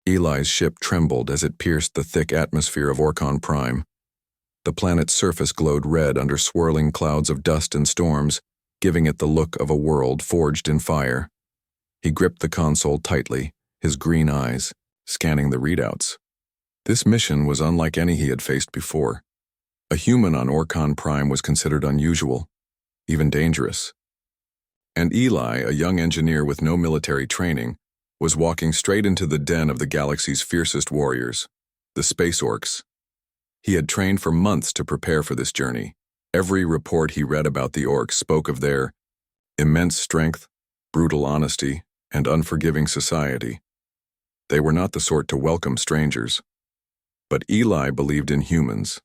Eli's ship trembled as it pierced the thick atmosphere of Orcon Prime. The planet's surface glowed red under swirling clouds of dust and storms, giving it the look of a world forged in fire. He gripped the console tightly, his green eyes scanning the readouts. This mission was unlike any he had faced before. A human on Orcon Prime was considered unusual, even dangerous. And Eli, a young engineer with no military training, was walking straight into the den of the galaxy's fiercest warriors, the Space Orcs. He had trained for months to prepare for this journey. Every report he read about the Orcs spoke of their immense strength, brutal honesty, and unforgiving society. They were not the sort to welcome strangers. But Eli believed in humans.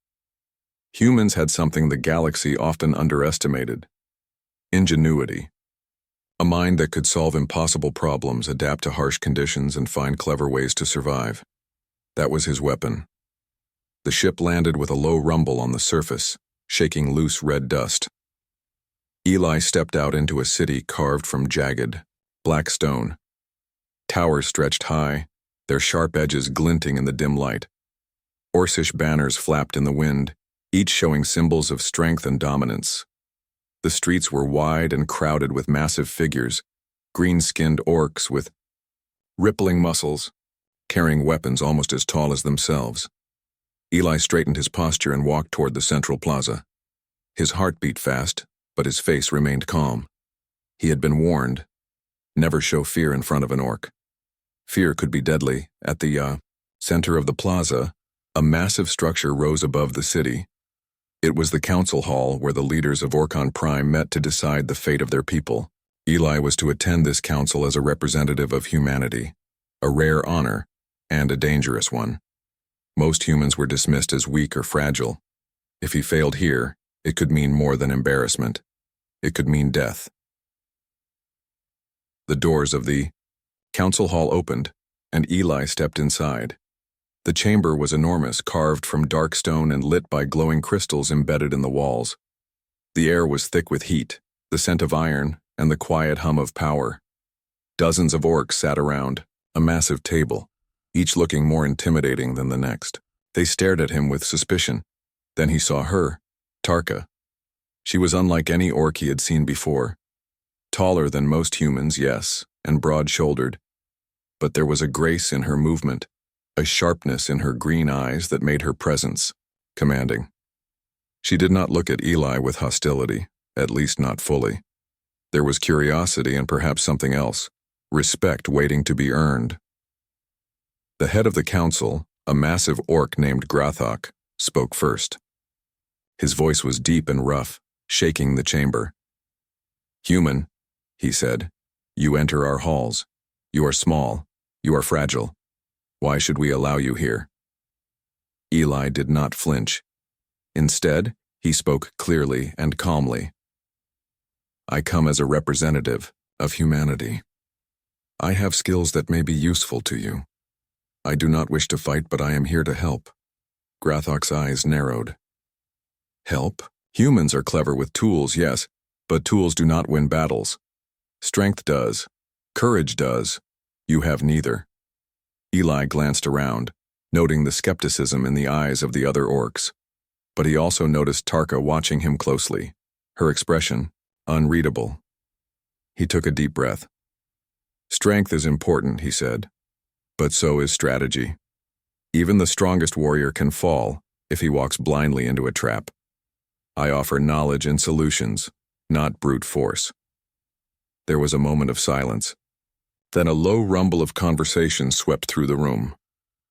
Humans had something the galaxy often underestimated: ingenuity. A mind that could solve impossible problems, adapt to harsh conditions, and find clever ways to survive. That was his weapon. The ship landed with a low rumble on the surface, shaking loose red dust. Eli stepped out into a city carved from jagged, black stone. Towers stretched high, their sharp edges glinting in the dim light. Orcish banners flapped in the wind, each showing symbols of strength and dominance. The streets were wide and crowded with massive figures, green-skinned orcs with rippling muscles, carrying weapons almost as tall as themselves. Eli straightened his posture and walked toward the central plaza. His heart beat fast, but his face remained calm. He had been warned: never show fear in front of an orc. Fear could be deadly. At the center of the plaza, a massive structure rose above the city. It was the council hall where the leaders of Orcon Prime met to decide the fate of their people. Eli was to attend this council as a representative of humanity, a rare honor, and a dangerous one. Most humans were dismissed as weak or fragile. If he failed here, it could mean more than embarrassment. It could mean death. The doors of the council hall opened, and Eli stepped inside. The chamber was enormous, carved from dark stone and lit by glowing crystals embedded in the walls. The air was thick with heat, the scent of iron, and the quiet hum of power. Dozens of orcs sat around a massive table, each looking more intimidating than the next. They stared at him with suspicion. Then he saw her, Tarka. She was unlike any orc he had seen before. Taller than most humans, yes, and broad-shouldered. But there was a grace in her movement, a sharpness in her green eyes that made her presence commanding. She did not look at Eli with hostility, at least not fully. There was curiosity and perhaps something else, respect waiting to be earned. The head of the council, a massive orc named Grathok, spoke first. His voice was deep and rough, shaking the chamber. "Human," he said, "you enter our halls. You are small. You are fragile. Why should we allow you here?" Eli did not flinch. Instead, he spoke clearly and calmly. "I come as a representative of humanity. I have skills that may be useful to you. I do not wish to fight, but I am here to help." Grathok's eyes narrowed. "Help? Humans are clever with tools, yes, but tools do not win battles. Strength does. Courage does. You have neither." Eli glanced around, noting the skepticism in the eyes of the other orcs. But he also noticed Tarka watching him closely, her expression unreadable. He took a deep breath. "Strength is important," he said, "but so is strategy. Even the strongest warrior can fall if he walks blindly into a trap. I offer knowledge and solutions, not brute force." There was a moment of silence. Then a low rumble of conversation swept through the room.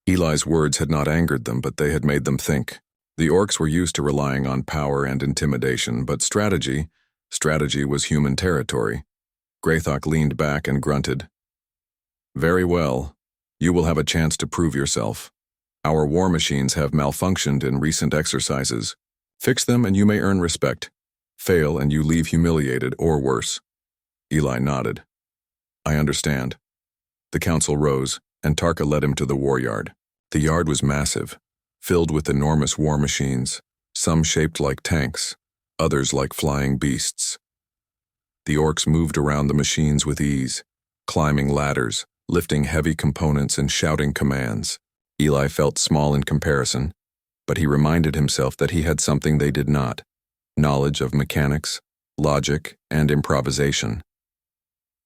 Eli's words had not angered them, but they had made them think. The orcs were used to relying on power and intimidation, but strategy was human territory. Grathok leaned back and grunted. "Very well. You will have a chance to prove yourself. Our war machines have malfunctioned in recent exercises. Fix them and you may earn respect. Fail and you leave humiliated or worse." Eli nodded. "I understand." The council rose, and Tarka led him to the war yard. The yard was massive, filled with enormous war machines, some shaped like tanks, others like flying beasts. The orcs moved around the machines with ease, climbing ladders, lifting heavy components and shouting commands. Eli felt small in comparison, but he reminded himself that he had something they did not: knowledge of mechanics, logic, and improvisation.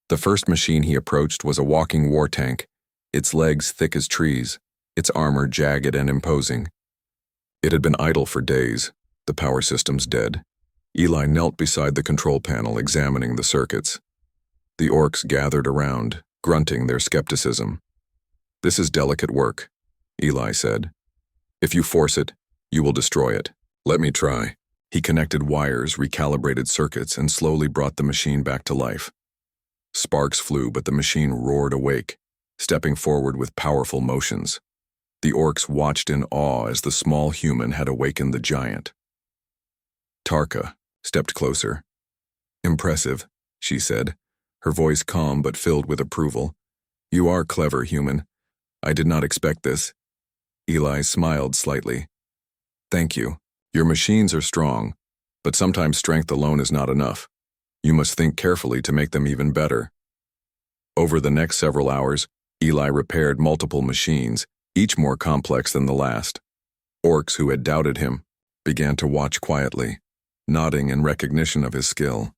The first machine he approached was a walking war tank, its legs thick as trees, its armor jagged and imposing. It had been idle for days, the power systems dead. Eli knelt beside the control panel, examining the circuits. The orcs gathered around, grunting their skepticism. "This is delicate work," Eli said. "If you force it, you will destroy it. Let me try." He connected wires, recalibrated circuits, and slowly brought the machine back to life. Sparks flew, but the machine roared awake, stepping forward with powerful motions. The orcs watched in awe as the small human had awakened the giant. Tarka stepped closer. "Impressive," she said, her voice calm but filled with approval. "You are clever, human. I did not expect this." Eli smiled slightly. "Thank you. Your machines are strong, but sometimes strength alone is not enough. You must think carefully to make them even better." Over the next several hours, Eli repaired multiple machines, each more complex than the last. Orcs who had doubted him began to watch quietly, nodding in recognition of his skill.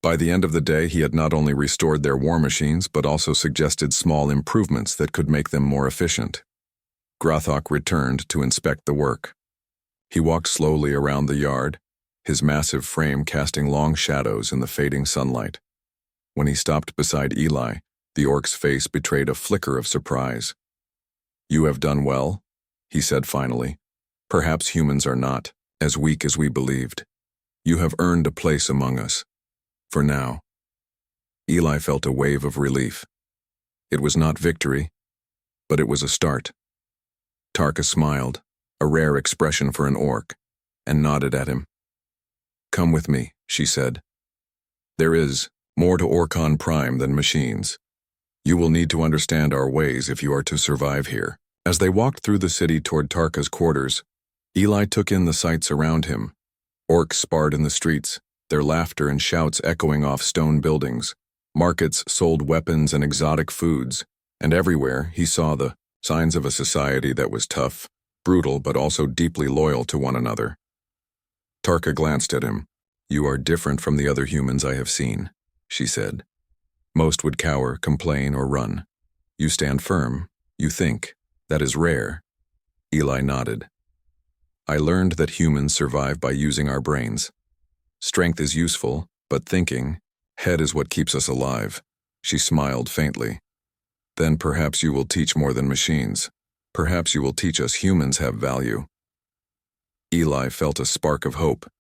By the end of the day, he had not only restored their war machines, but also suggested small improvements that could make them more efficient. Grathok returned to inspect the work. He walked slowly around the yard, his massive frame casting long shadows in the fading sunlight. When he stopped beside Eli, the orc's face betrayed a flicker of surprise. "You have done well," he said finally. "Perhaps humans are not as weak as we believed. You have earned a place among us. For now." Eli felt a wave of relief. It was not victory, but it was a start. Tarka smiled, a rare expression for an orc, and nodded at him. "Come with me," she said. "There is more to Orcon Prime than machines. You will need to understand our ways if you are to survive here." As they walked through the city toward Tarka's quarters, Eli took in the sights around him. Orcs sparred in the streets, their laughter and shouts echoing off stone buildings. Markets sold weapons and exotic foods, and everywhere he saw the signs of a society that was tough, brutal, but also deeply loyal to one another. Tarka glanced at him. "You are different from the other humans I have seen," she said. "Most would cower, complain, or run. You stand firm. You think. That is rare." Eli nodded. "I learned that humans survive by using our brains. Strength is useful, but thinking, head is what keeps us alive." She smiled faintly. "Then perhaps you will teach more than machines. Perhaps you will teach us humans have value." Eli felt a spark of hope.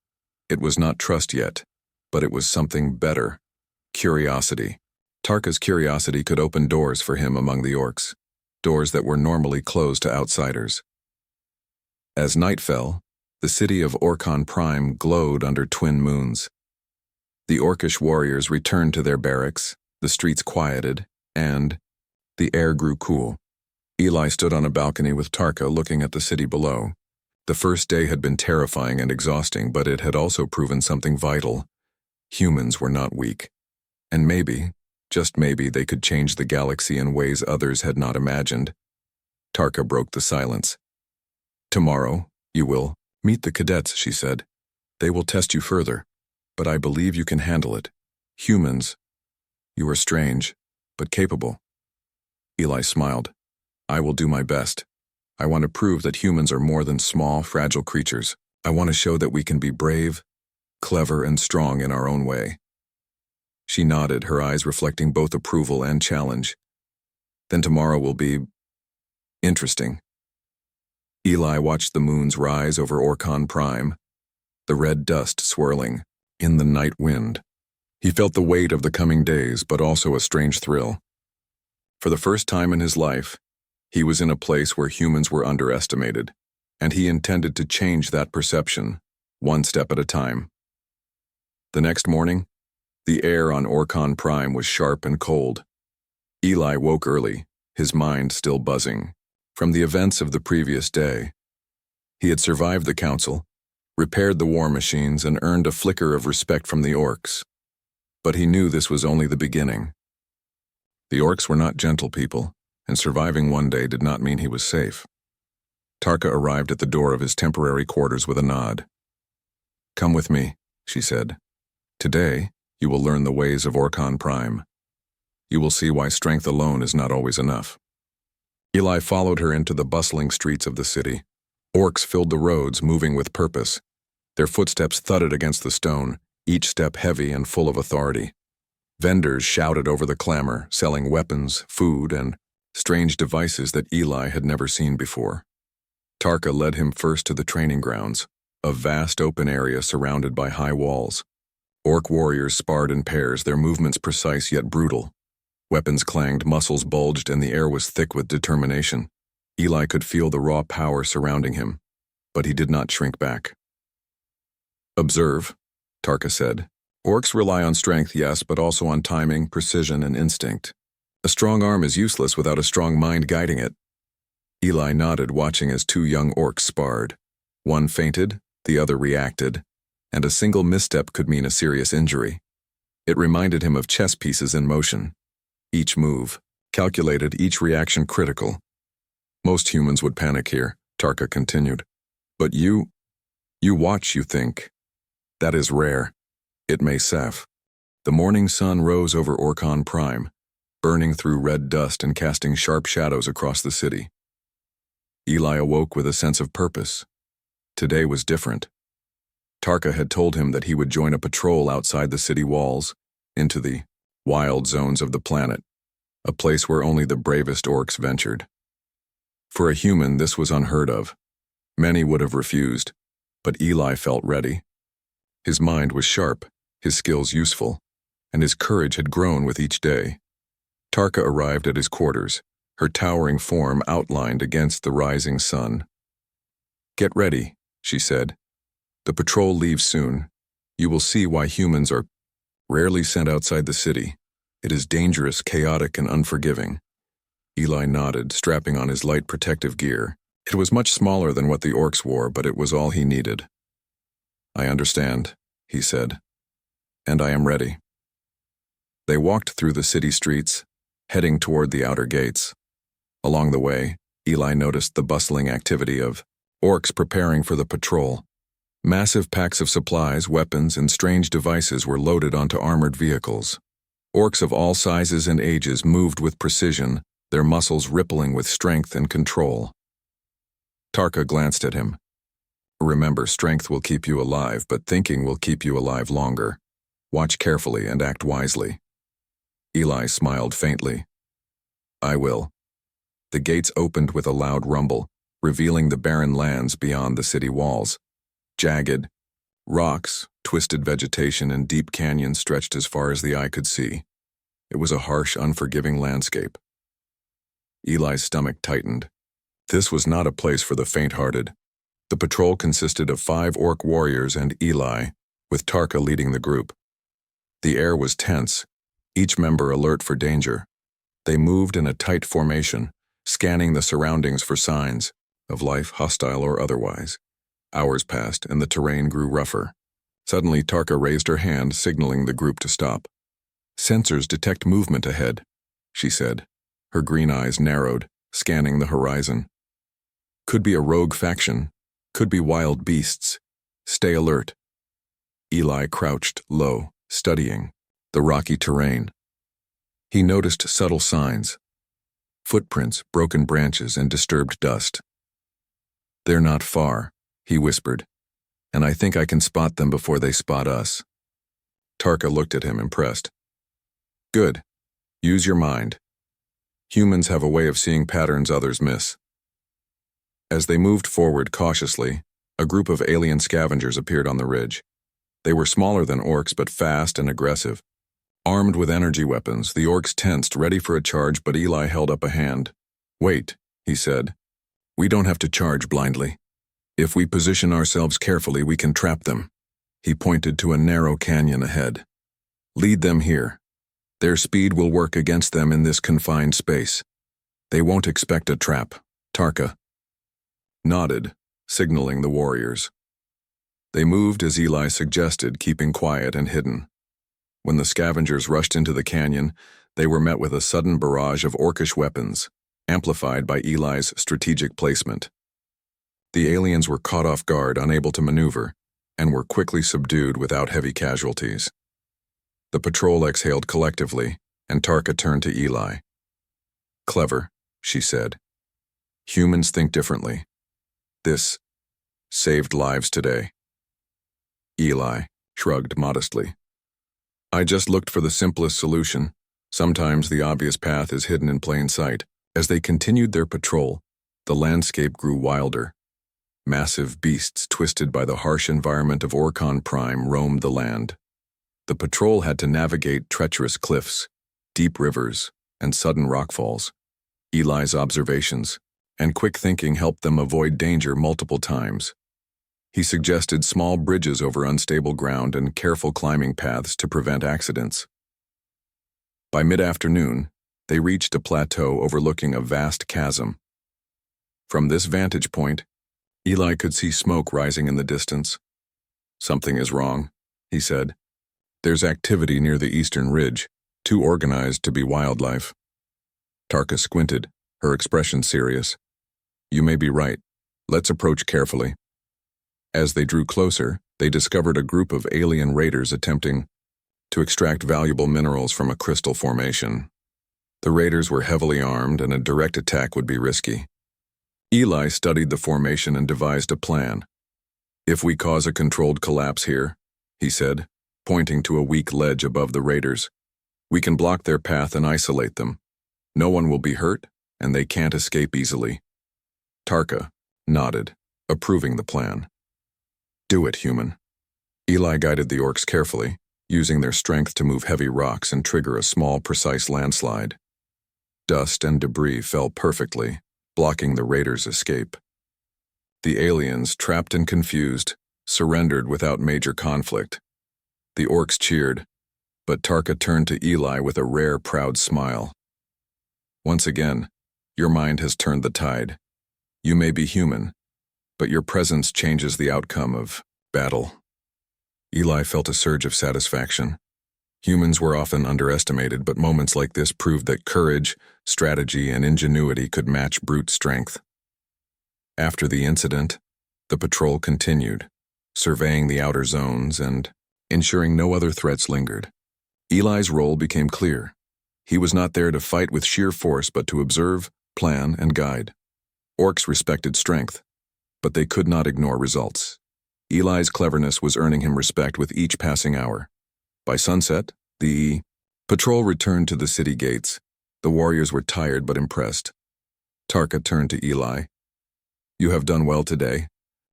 It was not trust yet, but it was something better. Curiosity. Tarka's curiosity could open doors for him among the orcs, doors that were normally closed to outsiders. As night fell, the city of Orcon Prime glowed under twin moons. The orcish warriors returned to their barracks, the streets quieted, and the air grew cool. Eli stood on a balcony with Tarka looking at the city below. The first day had been terrifying and exhausting, but it had also proven something vital. Humans were not weak. And maybe, just maybe, they could change the galaxy in ways others had not imagined. Tarka broke the silence. "Tomorrow, you will meet the cadets," she said. "They will test you further, but I believe you can handle it. Humans, you are strange, but capable." Eli smiled. "I will do my best. I want to prove that humans are more than small, fragile creatures. I want to show that we can be brave, clever, and strong in our own way." She nodded, her eyes reflecting both approval and challenge. "Then tomorrow will be interesting." Eli watched the moons rise over Orcon Prime, the red dust swirling in the night wind. He felt the weight of the coming days, but also a strange thrill. For the first time in his life, he was in a place where humans were underestimated, and he intended to change that perception, one step at a time. The next morning, the air on Orcon Prime was sharp and cold. Eli woke early, his mind still buzzing from the events of the previous day. He had survived the council, repaired the war machines, and earned a flicker of respect from the orcs. But he knew this was only the beginning. The Orcs were not gentle people, and surviving one day did not mean he was safe. Tarka arrived at the door of his temporary quarters with a nod. "Come with me," she said. "Today, you will learn the ways of Orcon Prime. You will see why strength alone is not always enough." Eli followed her into the bustling streets of the city. Orcs filled the roads, moving with purpose. Their footsteps thudded against the stone, each step heavy and full of authority. Vendors shouted over the clamor, selling weapons, food, and strange devices that Eli had never seen before. Tarka led him first to the training grounds, a vast open area surrounded by high walls. Orc warriors sparred in pairs, their movements precise yet brutal. Weapons clanged, muscles bulged, and the air was thick with determination. Eli could feel the raw power surrounding him, but he did not shrink back. "Observe," Tarka said. "Orcs rely on strength, yes, but also on timing, precision, and instinct. A strong arm is useless without a strong mind guiding it." Eli nodded, watching as two young orcs sparred. One fainted, the other reacted, and a single misstep could mean a serious injury. It reminded him of chess pieces in motion. Each move, calculated, each reaction critical. "Most humans would panic here," Tarka continued. "But you watch, you think. That is rare. It may saf." The morning sun rose over Orcon Prime, burning through red dust and casting sharp shadows across the city. Eli awoke with a sense of purpose. Today was different. Tarka had told him that he would join a patrol outside the city walls, into the wild zones of the planet, a place where only the bravest orcs ventured. For a human, this was unheard of. Many would have refused, but Eli felt ready. His mind was sharp, his skills useful, and his courage had grown with each day. Tarka arrived at his quarters, her towering form outlined against the rising sun. "Get ready," she said. "The patrol leaves soon. You will see why humans are rarely sent outside the city. It is dangerous, chaotic, and unforgiving." Eli nodded, strapping on his light protective gear. It was much smaller than what the Orcs wore, but it was all he needed. "I understand," he said, "and I am ready." They walked through the city streets, heading toward the outer gates. Along the way, Eli noticed the bustling activity of Orcs preparing for the patrol. Massive packs of supplies, weapons, and strange devices were loaded onto armored vehicles. Orcs of all sizes and ages moved with precision, their muscles rippling with strength and control. Tarka glanced at him. "Remember, strength will keep you alive, but thinking will keep you alive longer. Watch carefully and act wisely." Eli smiled faintly. "I will." The gates opened with a loud rumble, revealing the barren lands beyond the city walls. Jagged rocks, twisted vegetation, and deep canyons stretched as far as the eye could see. It was a harsh, unforgiving landscape. Eli's stomach tightened. This was not a place for the faint-hearted. The patrol consisted of 5 orc warriors and Eli, with Tarka leading the group. The air was tense, each member alert for danger. They moved in a tight formation, scanning the surroundings for signs of life, hostile or otherwise. Hours passed, and the terrain grew rougher. Suddenly, Tarka raised her hand, signaling the group to stop. "Sensors detect movement ahead," she said. Her green eyes narrowed, scanning the horizon. "Could be a rogue faction. Could be wild beasts. Stay alert." Eli crouched low, studying the rocky terrain. He noticed subtle signs: footprints, broken branches, and disturbed dust. "They're not far," he whispered, "and I think I can spot them before they spot us." Tarka looked at him, impressed. "Good. Use your mind. Humans have a way of seeing patterns others miss." As they moved forward cautiously, a group of alien scavengers appeared on the ridge. They were smaller than orcs, but fast and aggressive. Armed with energy weapons, the orcs tensed, ready for a charge, but Eli held up a hand. "Wait," he said. "We don't have to charge blindly. If we position ourselves carefully, we can trap them." He pointed to a narrow canyon ahead. "Lead them here. Their speed will work against them in this confined space. They won't expect a trap." Tarka nodded, signaling the warriors. They moved as Eli suggested, keeping quiet and hidden. When the scavengers rushed into the canyon, They were met with a sudden barrage of Orcish weapons, amplified by Eli's strategic placement. The aliens were caught off guard, unable to maneuver, and were quickly subdued without heavy casualties. The patrol exhaled collectively, and Tarka turned to Eli. "Clever," she said. "Humans think differently. This saved lives today." Eli shrugged modestly. "I just looked for the simplest solution. Sometimes the obvious path is hidden in plain sight." As they continued their patrol, the landscape grew wilder. Massive beasts twisted by the harsh environment of Orcon Prime roamed the land. The patrol had to navigate treacherous cliffs, deep rivers, and sudden rockfalls. Eli's observations and quick thinking helped them avoid danger multiple times. He suggested small bridges over unstable ground and careful climbing paths to prevent accidents. By mid-afternoon, they reached a plateau overlooking a vast chasm. From this vantage point, Eli could see smoke rising in the distance. "Something is wrong," he said. "There's activity near the eastern ridge, too organized to be wildlife." Tarka squinted, her expression serious. "You may be right. Let's approach carefully." As they drew closer, they discovered a group of alien raiders attempting to extract valuable minerals from a crystal formation. The raiders were heavily armed, and a direct attack would be risky. Eli studied the formation and devised a plan. "If we cause a controlled collapse here," he said, pointing to a weak ledge above the raiders, "we can block their path and isolate them. No one will be hurt, and they can't escape easily." Tarka nodded, approving the plan. "Do it, human." Eli guided the orcs carefully, using their strength to move heavy rocks and trigger a small, precise landslide. Dust and debris fell perfectly, blocking the raiders' escape. The aliens, trapped and confused, surrendered without major conflict. The orcs cheered, but Tarka turned to Eli with a rare, proud smile. "Once again, your mind has turned the tide. You may be human, but your presence changes the outcome of battle." Eli felt a surge of satisfaction. Humans were often underestimated, but moments like this proved that courage, strategy, and ingenuity could match brute strength. After the incident, the patrol continued, surveying the outer zones and ensuring no other threats lingered. Eli's role became clear. He was not there to fight with sheer force, but to observe, plan, and guide. Orcs respected strength, but they could not ignore results. Eli's cleverness was earning him respect with each passing hour. By sunset, the patrol returned to the city gates. The warriors were tired but impressed. Tarka turned to Eli. "You have done well today.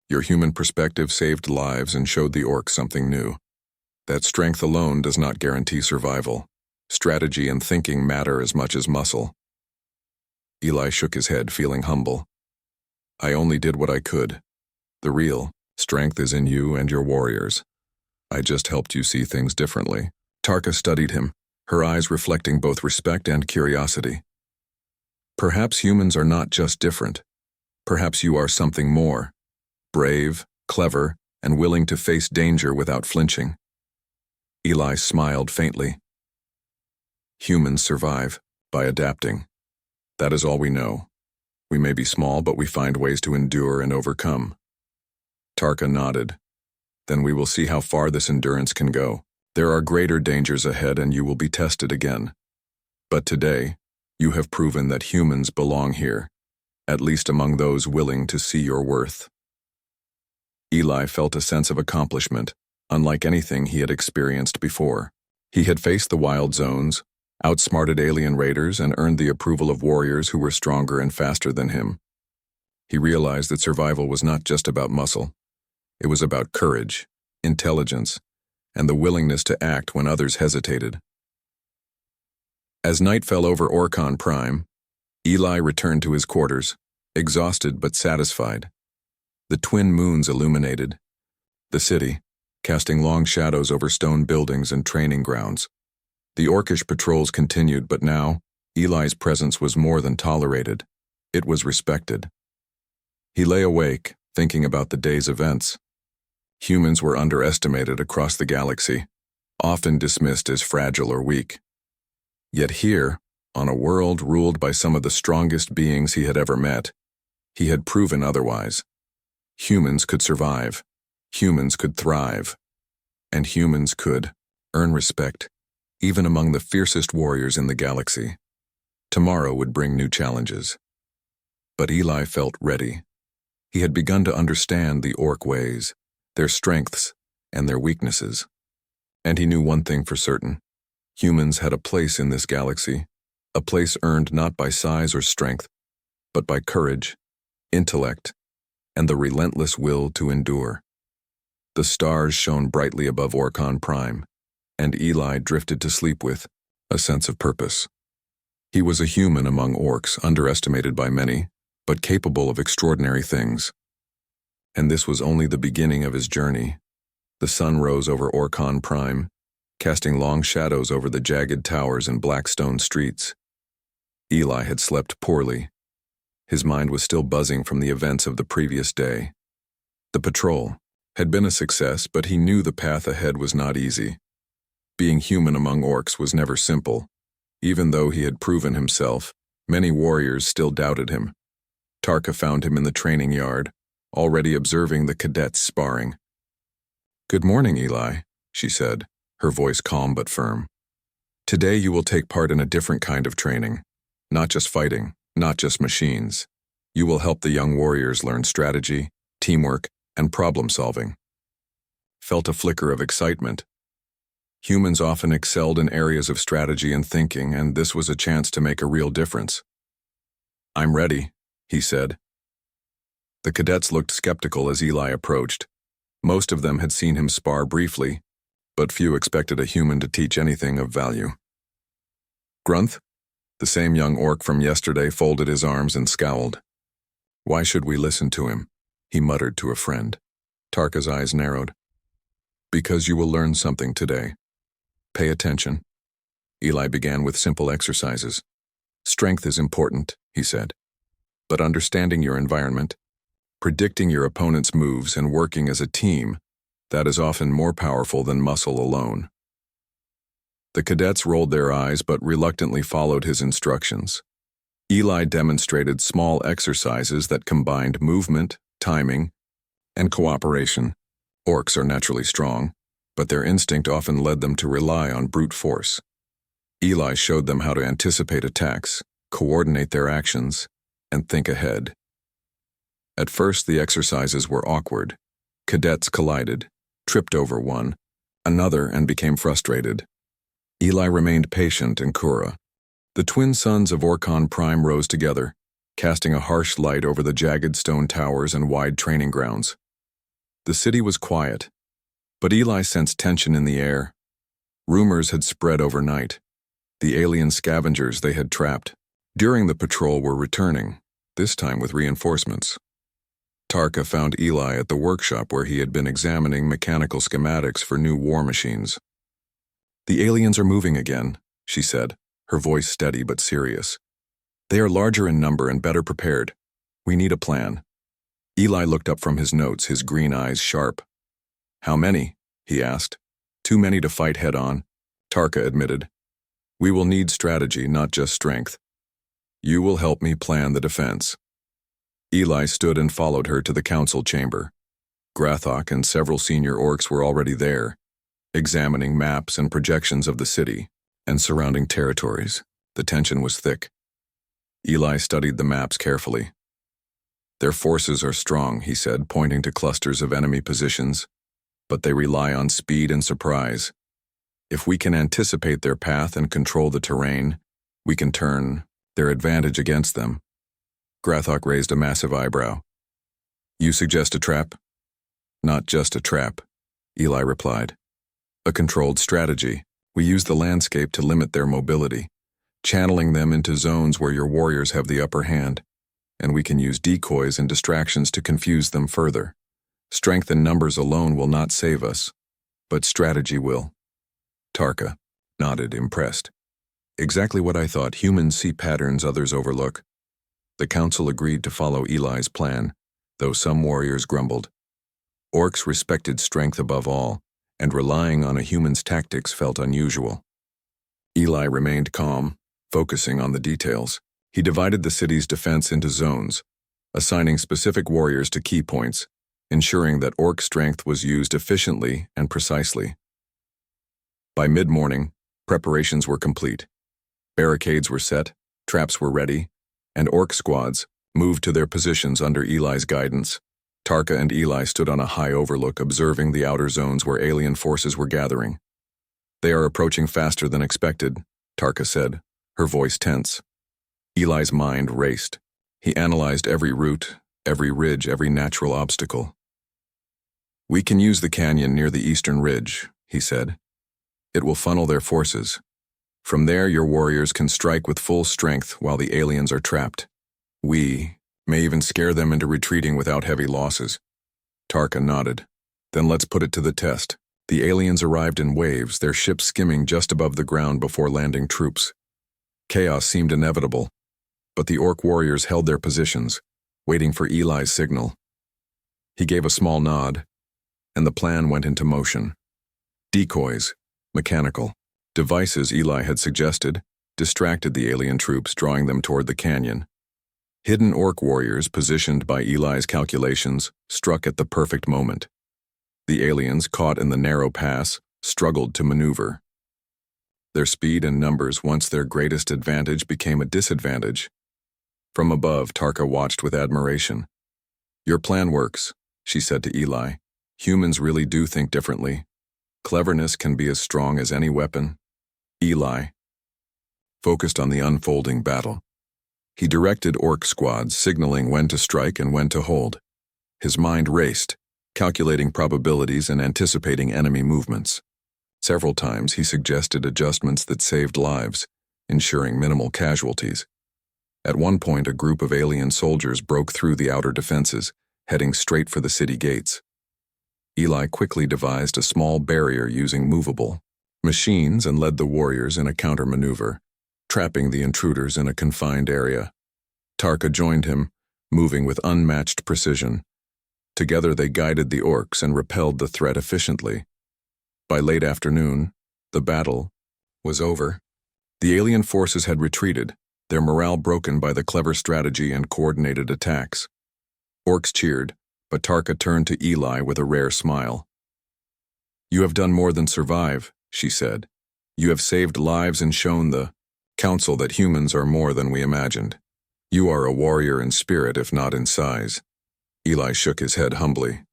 Your human perspective saved lives and showed the orcs something new. That strength alone does not guarantee survival. Strategy and thinking matter as much as muscle." Eli shook his head, feeling humble. "I only did what I could. The real strength is in you and your warriors. I just helped you see things differently." Tarka studied him, her eyes reflecting both respect and curiosity. "Perhaps humans are not just different. Perhaps you are something more. Brave, clever, and willing to face danger without flinching." Eli smiled faintly. "Humans survive by adapting. That is all we know. We may be small, but we find ways to endure and overcome." Tarka nodded. "Then we will see how far this endurance can go. There are greater dangers ahead, and you will be tested again. But today, you have proven that humans belong here, at least among those willing to see your worth." Eli felt a sense of accomplishment, unlike anything he had experienced before. He had faced the wild zones, outsmarted alien raiders, and earned the approval of warriors who were stronger and faster than him. He realized that survival was not just about muscle. It was about courage, intelligence, and the willingness to act when others hesitated. As night fell over Orcon Prime, Eli returned to his quarters, exhausted but satisfied. The twin moons illuminated the city, casting long shadows over stone buildings and training grounds. The Orcish patrols continued, but now, Eli's presence was more than tolerated. It was respected. He lay awake, thinking about the day's events. Humans were underestimated across the galaxy, often dismissed as fragile or weak. Yet here, on a world ruled by some of the strongest beings he had ever met, he had proven otherwise. Humans could survive, humans could thrive, and humans could earn respect, even among the fiercest warriors in the galaxy. Tomorrow would bring new challenges. But Eli felt ready. He had begun to understand the Orc ways, their strengths, and their weaknesses. And he knew one thing for certain. Humans had a place in this galaxy, a place earned not by size or strength, but by courage, intellect, and the relentless will to endure. The stars shone brightly above Orcon Prime, and Eli drifted to sleep with a sense of purpose. He was a human among orcs, underestimated by many, but capable of extraordinary things. And this was only the beginning of his journey. The sun rose over Orcon Prime, casting long shadows over the jagged towers and black stone streets. Eli had slept poorly. His mind was still buzzing from the events of the previous day. The patrol had been a success, but he knew the path ahead was not easy. Being human among orcs was never simple. Even though he had proven himself, many warriors still doubted him. Tarka found him in the training yard, already observing the cadets sparring. "Good morning, Eli," she said, her voice calm but firm. "Today you will take part in a different kind of training. Not just fighting, not just machines. You will help the young warriors learn strategy, teamwork, and problem-solving." Felt a flicker of excitement. Humans often excelled in areas of strategy and thinking, and this was a chance to make a real difference. "I'm ready," he said. The cadets looked skeptical as Eli approached. Most of them had seen him spar briefly, but few expected a human to teach anything of value. "Grunth?" The same young orc from yesterday folded his arms and scowled. "Why should we listen to him?" he muttered to a friend. Tarka's eyes narrowed. "Because you will learn something today. Pay attention." Eli began with simple exercises. "Strength is important," he said. "But understanding your environment, predicting your opponent's moves, and working as a team, that is often more powerful than muscle alone." The cadets rolled their eyes but reluctantly followed his instructions. Eli demonstrated small exercises that combined movement, timing, and cooperation. Orcs are naturally strong, but their instinct often led them to rely on brute force. Eli showed them how to anticipate attacks, coordinate their actions, and think ahead. At first, the exercises were awkward. Cadets collided, tripped over one another, and became frustrated. Eli remained patient and Kura. The twin suns of Orcon Prime rose together, casting a harsh light over the jagged stone towers and wide training grounds. The city was quiet, but Eli sensed tension in the air. Rumors had spread overnight. The alien scavengers they had trapped during the patrol were returning, this time with reinforcements. Tarka found Eli at the workshop where he had been examining mechanical schematics for new war machines. "The aliens are moving again," she said, her voice steady but serious. "They are larger in number and better prepared. We need a plan." Eli looked up from his notes, his green eyes sharp. "How many?" he asked. "Too many to fight head-on," Tarka admitted. "We will need strategy, not just strength. You will help me plan the defense." Eli stood and followed her to the council chamber. Grathok and several senior orcs were already there, examining maps and projections of the city and surrounding territories. The tension was thick. Eli studied the maps carefully. "Their forces are strong," he said, pointing to clusters of enemy positions, "but they rely on speed and surprise. If we can anticipate their path and control the terrain, we can turn their advantage against them." Grathok raised a massive eyebrow. "You suggest a trap?" "Not just a trap," Eli replied. "A controlled strategy. We use the landscape to limit their mobility, channeling them into zones where your warriors have the upper hand, and we can use decoys and distractions to confuse them further. Strength and numbers alone will not save us, but strategy will." Tarka nodded, impressed. "Exactly what I thought. Humans see patterns others overlook." The council agreed to follow Eli's plan, though some warriors grumbled. Orcs respected strength above all, and relying on a human's tactics felt unusual. Eli remained calm, focusing on the details. He divided the city's defense into zones, assigning specific warriors to key points, ensuring that orc strength was used efficiently and precisely. By mid-morning, preparations were complete. Barricades were set, traps were ready, and orc squads moved to their positions under Eli's guidance. Tarka and Eli stood on a high overlook observing the outer zones where alien forces were gathering. "They are approaching faster than expected," Tarka said, her voice tense. Eli's mind raced. He analyzed every route, every ridge, every natural obstacle. "We can use the canyon near the eastern ridge," he said. "It will funnel their forces. From there, your warriors can strike with full strength while the aliens are trapped. We may even scare them into retreating without heavy losses." Tarka nodded. "Then let's put it to the test." The aliens arrived in waves, their ships skimming just above the ground before landing troops. Chaos seemed inevitable, but the orc warriors held their positions, waiting for Eli's signal. He gave a small nod, and the plan went into motion. Decoys, mechanical devices Eli had suggested, distracted the alien troops, drawing them toward the canyon. Hidden orc warriors, positioned by Eli's calculations, struck at the perfect moment. The aliens, caught in the narrow pass, struggled to maneuver. Their speed and numbers, once their greatest advantage, became a disadvantage. From above, Tarka watched with admiration. "Your plan works," she said to Eli. "Humans really do think differently. Cleverness can be as strong as any weapon." Eli focused on the unfolding battle. He directed orc squads, signaling when to strike and when to hold. His mind raced, calculating probabilities and anticipating enemy movements. Several times he suggested adjustments that saved lives, ensuring minimal casualties. At one point, a group of alien soldiers broke through the outer defenses, heading straight for the city gates. Eli quickly devised a small barrier using movable machines and led the warriors in a counter-maneuver, trapping the intruders in a confined area. Tarka joined him, moving with unmatched precision. Together they guided the orcs and repelled the threat efficiently. By late afternoon, the battle was over. The alien forces had retreated, their morale broken by the clever strategy and coordinated attacks. Orcs cheered, but Tarka turned to Eli with a rare smile. "You have done more than survive," she said. "You have saved lives and shown the Council that humans are more than we imagined. You are a warrior in spirit, if not in size." Eli shook his head humbly.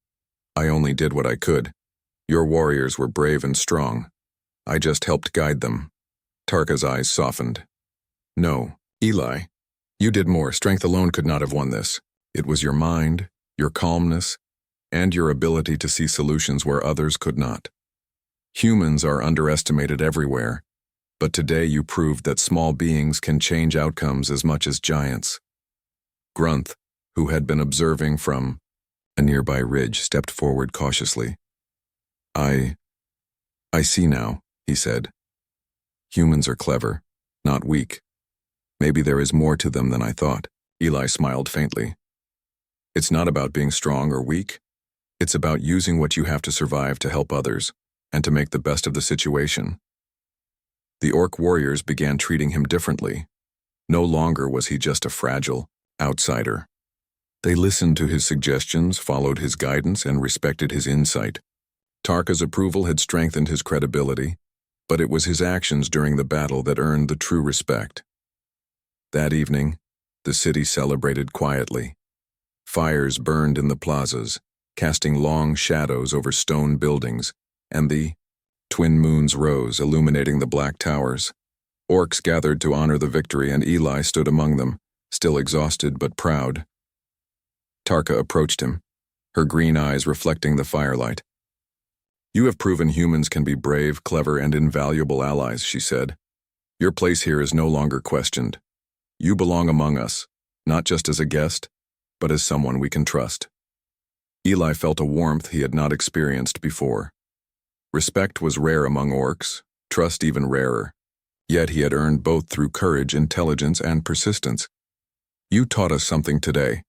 "I only did what I could. Your warriors were brave and strong. I just helped guide them." Tarka's eyes softened. "No, Eli, you did more. Strength alone could not have won this. It was your mind, your calmness, and your ability to see solutions where others could not. Humans are underestimated everywhere, but today you proved that small beings can change outcomes as much as giants." Grunth, who had been observing from a nearby ridge, stepped forward cautiously. I see now," he said. "Humans are clever, not weak. Maybe there is more to them than I thought." Eli smiled faintly. "It's not about being strong or weak. It's about using what you have to survive to help others, and to make the best of the situation." The orc warriors began treating him differently. No longer was he just a fragile outsider. They listened to his suggestions, followed his guidance, and respected his insight. Tarka's approval had strengthened his credibility, but it was his actions during the battle that earned the true respect. That evening, the city celebrated quietly. Fires burned in the plazas, casting long shadows over stone buildings, and the twin moons rose, illuminating the black towers. Orcs gathered to honor the victory, and Eli stood among them, still exhausted but proud. Tarka approached him, her green eyes reflecting the firelight. "You have proven humans can be brave, clever, and invaluable allies," she said. "Your place here is no longer questioned. You belong among us, not just as a guest, but as someone we can trust." Eli felt a warmth he had not experienced before. Respect was rare among orcs, trust even rarer. Yet he had earned both through courage, intelligence, and persistence. "You taught us something today,"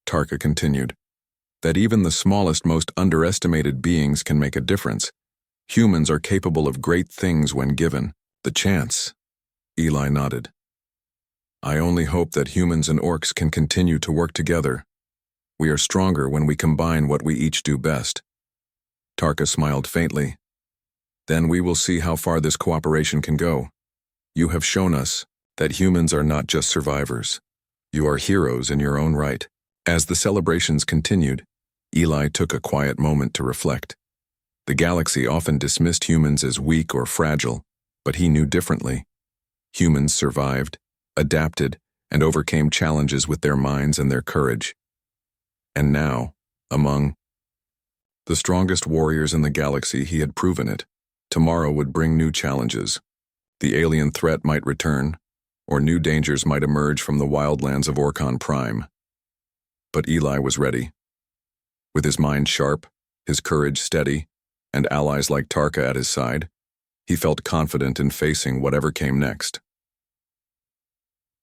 Tarka continued, "that even the smallest, most underestimated beings can make a difference. Humans are capable of great things when given. The chance. Eli nodded. I only hope that humans and orcs can continue to work together. We are stronger when we combine what we each do best. Tarka smiled faintly. Then we will see how far this cooperation can go. You have shown us that humans are not just survivors. You are heroes in your own right. As the celebrations continued, Eli took a quiet moment to reflect. The galaxy often dismissed humans as weak or fragile, but he knew differently. Humans survived, adapted, and overcame challenges with their minds and their courage. And now, among the strongest warriors in the galaxy, he had proven it. Tomorrow would bring new challenges. The alien threat might return, or new dangers might emerge from the wildlands of Orcon Prime. But Eli was ready. With his mind sharp, his courage steady, and allies like Tarka at his side, he felt confident in facing whatever came next.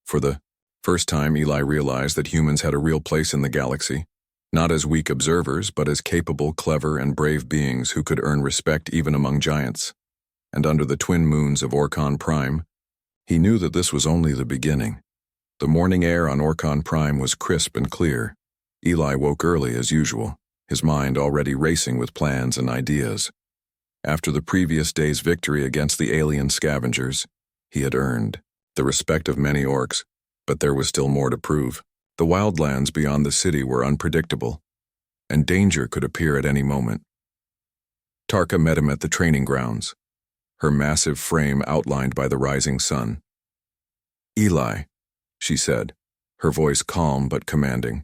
For the first time, Eli realized that humans had a real place in the galaxy, not as weak observers, but as capable, clever, and brave beings who could earn respect even among giants. And under the twin moons of Orcon Prime, he knew that this was only the beginning. The morning air on Orcon Prime was crisp and clear. Eli woke early as usual, his mind already racing with plans and ideas. After the previous day's victory against the alien scavengers, he had earned the respect of many orcs, but there was still more to prove. The wildlands beyond the city were unpredictable, and danger could appear at any moment. Tarka met him at the training grounds, her massive frame outlined by the rising sun. Eli, she said, her voice calm but commanding.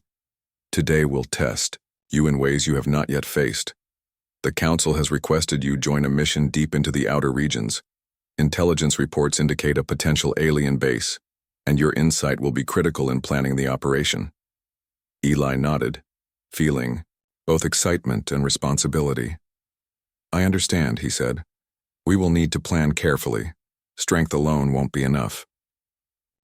Today we'll test you in ways you have not yet faced. The Council has requested you join a mission deep into the outer regions. Intelligence reports indicate a potential alien base, and your insight will be critical in planning the operation. Eli nodded, feeling both excitement and responsibility. I understand, he said. We will need to plan carefully. Strength alone won't be enough.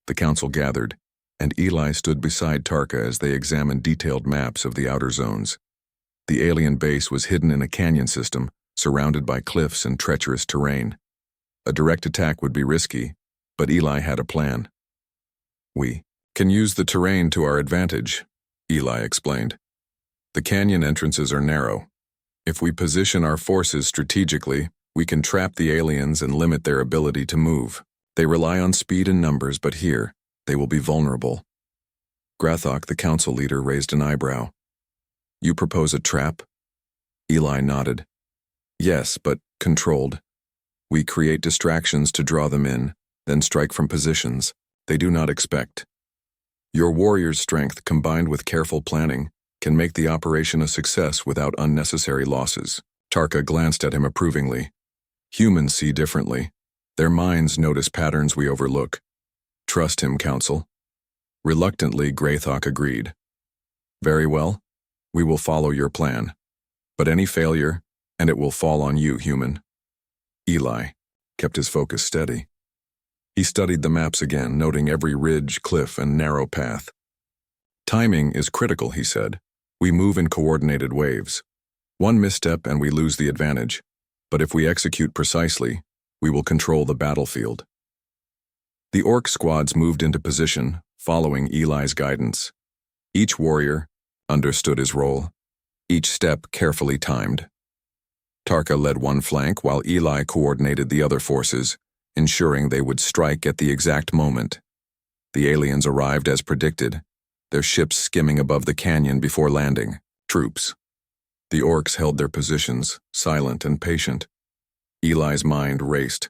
The Council gathered, and Eli stood beside Tarka as they examined detailed maps of the outer zones. The alien base was hidden in a canyon system, surrounded by cliffs and treacherous terrain. A direct attack would be risky, but Eli had a plan. We can use the terrain to our advantage, Eli explained. The canyon entrances are narrow. If we position our forces strategically, we can trap the aliens and limit their ability to move. They rely on speed and numbers, but here, they will be vulnerable. Grathok, the council leader, raised an eyebrow. You propose a trap? Eli nodded. Yes, but controlled. We create distractions to draw them in, then strike from positions they do not expect. Your warrior's strength, combined with careful planning, can make the operation a success without unnecessary losses. Tarka glanced at him approvingly. Humans see differently. Their minds notice patterns we overlook. Trust him, Council. Reluctantly, Grathok agreed. Very well. We will follow your plan. But any failure, and it will fall on you, human. Eli kept his focus steady. He studied the maps again, noting every ridge, cliff, and narrow path. Timing is critical, he said. We move in coordinated waves. One misstep and we lose the advantage. But if we execute precisely, we will control the battlefield. The orc squads moved into position, following Eli's guidance. Each warrior understood his role, each step carefully timed. Tarka led one flank while Eli coordinated the other forces, ensuring they would strike at the exact moment. The aliens arrived as predicted, their ships skimming above the canyon before landing. Troops. The orcs held their positions, silent and patient. Eli's mind raced.